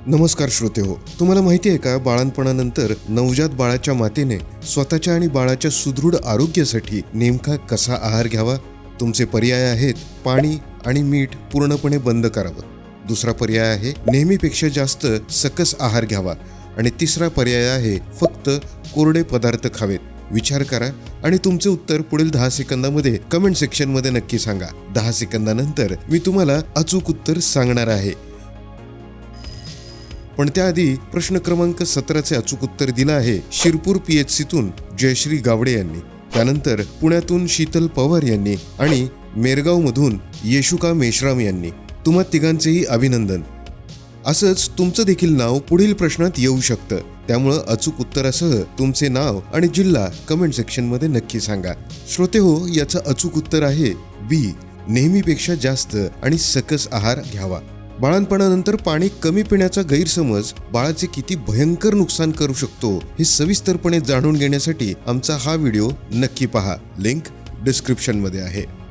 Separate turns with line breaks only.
नमस्कार श्रोतेहो, तुम्हाला माहिती आहे का, बाळंतपणानंतर नवजात बाळाच्या मातेने स्वतःच्या आणि बाळाच्या सुदृढ आरोग्यासाठी नेमका कसा आहार घ्यावा? तुमचे पर्याय आहेत पाणी आणि मीठ पूर्णपणे बंद करावं. दुसरा पर्याय आहे नेहमीपेक्षा जास्त सकस आहार घ्यावा. आणि तिसरा पर्याय आहे फक्त कोरडे पदार्थ खावेत. विचार करा आणि तुमचे उत्तर पुढील 10 सेकंदामध्ये कमेंट सेक्शनमध्ये नक्की सांगा. 10 सेकंदानंतर मी तुम्हाला अचूक उत्तर सांगणार आहे. पण त्याआधी प्रश्न क्रमांक 17चे अचूक उत्तर दिलं आहे शिरपूर PHCतून जयश्री गावडे यांनी. त्यानंतर पुण्यातून शीतल पवार यांनी आणि मेरगावमधून येशुका मेश्राम यांनी. तुम्हा तिघांचेही अभिनंदन. असंच तुमचं देखील नाव पुढील प्रश्नात येऊ शकतं. त्यामुळं अचूक उत्तरासह तुमचे नाव आणि जिल्हा कमेंट सेक्शनमध्ये नक्की सांगा. श्रोतेहो, याचं अचूक उत्तर आहे बी, नेहमीपेक्षा जास्त आणि सकस आहार घ्यावा. बाळंतपणानंतर पाणी कमी पिण्याचा गैरसमज बाळाचे किती भयंकर नुकसान करू शकतो हे सविस्तरपणे जाणून घेण्यासाठी आमचा हा व्हिडिओ नक्की पहा. लिंक डिस्क्रिप्शनमध्ये आहे.